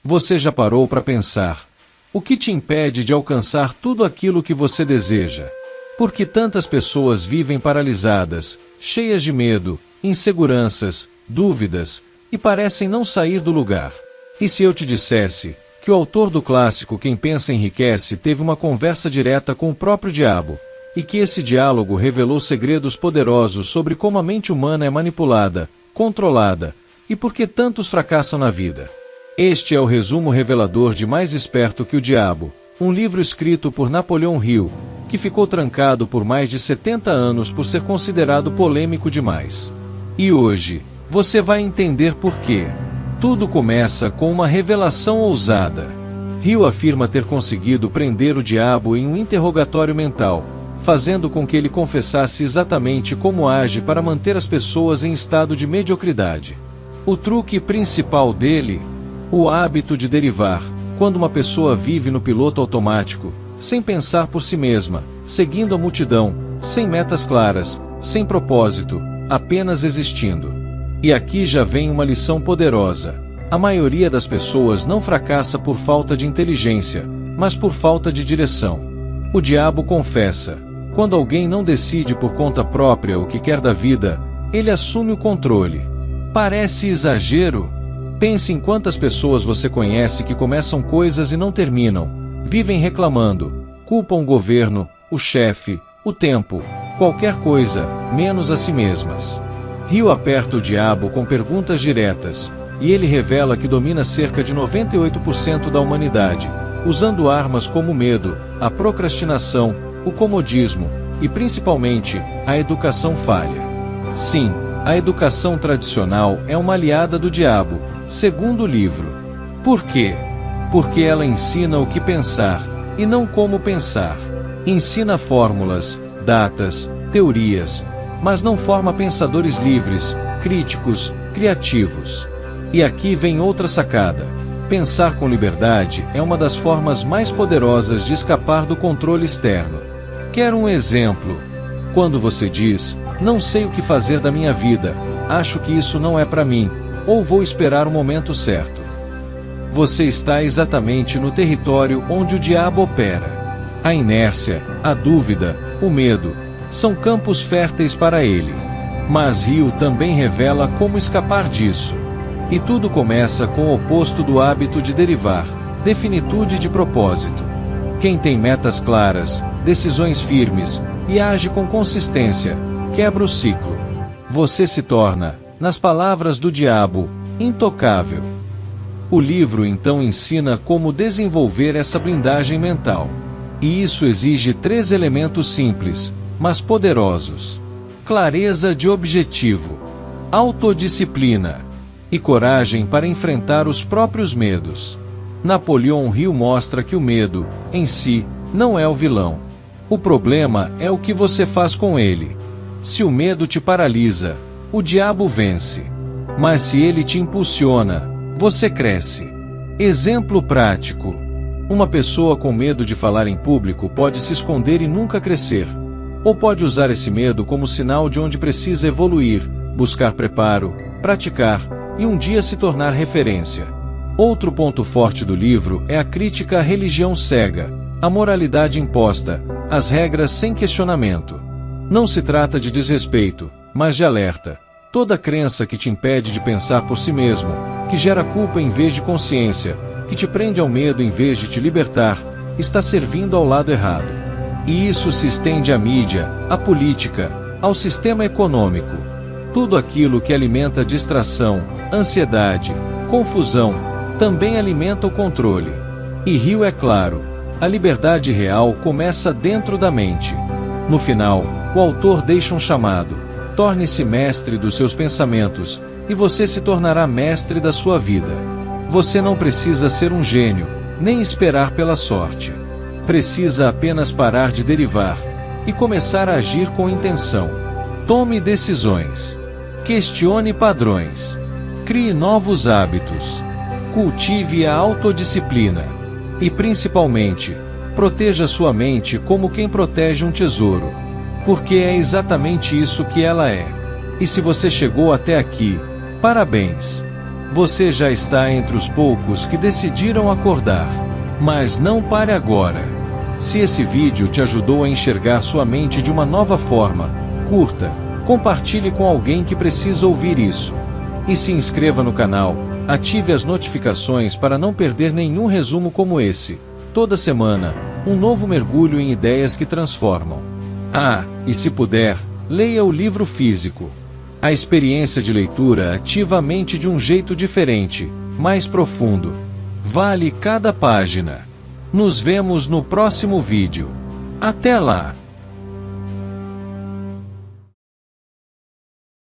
Você já parou para pensar? O que te impede de alcançar tudo aquilo que você deseja? Por que tantas pessoas vivem paralisadas, cheias de medo, inseguranças, dúvidas, e parecem não sair do lugar? E se eu te dissesse que o autor do clássico Quem Pensa Enriquece teve uma conversa direta com o próprio diabo, e que esse diálogo revelou segredos poderosos sobre como a mente humana é manipulada, controlada, e por que tantos fracassam na vida? Este é o resumo revelador de Mais Esperto que o Diabo, um livro escrito por Napoleão Hill, que ficou trancado por mais de 70 anos por ser considerado polêmico demais. E hoje, você vai entender por quê. Tudo começa com uma revelação ousada. Hill afirma ter conseguido prender o diabo em um interrogatório mental, fazendo com que ele confessasse exatamente como age para manter as pessoas em estado de mediocridade. O truque principal dele: o hábito de derivar. Quando uma pessoa vive no piloto automático, sem pensar por si mesma, seguindo a multidão, sem metas claras, sem propósito, apenas existindo. E aqui já vem uma lição poderosa. A maioria das pessoas não fracassa por falta de inteligência, mas por falta de direção. O diabo confessa: quando alguém não decide por conta própria o que quer da vida, ele assume o controle. Parece exagero? Pense em quantas pessoas você conhece que começam coisas e não terminam, vivem reclamando, culpam o governo, o chefe, o tempo, qualquer coisa, menos a si mesmas. Hill aperta o diabo com perguntas diretas, e ele revela que domina cerca de 98% da humanidade, usando armas como o medo, a procrastinação, o comodismo e, principalmente, a educação falha. Sim, a educação tradicional é uma aliada do diabo, segundo o livro. Por quê? Porque ela ensina o que pensar, e não como pensar. Ensina fórmulas, datas, teorias, mas não forma pensadores livres, críticos, criativos. E aqui vem outra sacada. Pensar com liberdade é uma das formas mais poderosas de escapar do controle externo. Quer um exemplo? Quando você diz: não sei o que fazer da minha vida, acho que isso não é para mim, ou vou esperar o momento certo. Você está exatamente no território onde o diabo opera. A inércia, a dúvida, o medo, são campos férteis para ele. Mas Hill também revela como escapar disso. E tudo começa com o oposto do hábito de derivar: definitude de propósito. Quem tem metas claras, decisões firmes, e age com consistência, quebra o ciclo. Você se torna, nas palavras do diabo, intocável. O livro então ensina como desenvolver essa blindagem mental. E isso exige 3 elementos simples, mas poderosos: clareza de objetivo, autodisciplina e coragem para enfrentar os próprios medos. Napoleão Hill mostra que o medo, em si, não é o vilão. O problema é o que você faz com ele. Se o medo te paralisa, o diabo vence. Mas se ele te impulsiona, você cresce. Exemplo prático: uma pessoa com medo de falar em público pode se esconder e nunca crescer. Ou pode usar esse medo como sinal de onde precisa evoluir, buscar preparo, praticar e um dia se tornar referência. Outro ponto forte do livro é a crítica à religião cega, à moralidade imposta, às regras sem questionamento. Não se trata de desrespeito, mas de alerta. Toda crença que te impede de pensar por si mesmo, que gera culpa em vez de consciência, que te prende ao medo em vez de te libertar, está servindo ao lado errado. E isso se estende à mídia, à política, ao sistema econômico. Tudo aquilo que alimenta distração, ansiedade, confusão, também alimenta o controle. E Hill é claro: a liberdade real começa dentro da mente. No final, o autor deixa um chamado: torne-se mestre dos seus pensamentos, e você se tornará mestre da sua vida. Você não precisa ser um gênio, nem esperar pela sorte. Precisa apenas parar de derivar e começar a agir com intenção. Tome decisões. Questione padrões. Crie novos hábitos. Cultive a autodisciplina. E principalmente, proteja sua mente como quem protege um tesouro. Porque é exatamente isso que ela é. E se você chegou até aqui, parabéns! Você já está entre os poucos que decidiram acordar. Mas não pare agora. Se esse vídeo te ajudou a enxergar sua mente de uma nova forma, curta, compartilhe com alguém que precisa ouvir isso. E se inscreva no canal, ative as notificações para não perder nenhum resumo como esse. Toda semana, um novo mergulho em ideias que transformam. Ah, e se puder, leia o livro físico. A experiência de leitura ativa a mente de um jeito diferente, mais profundo. Vale cada página. Nos vemos no próximo vídeo. Até lá!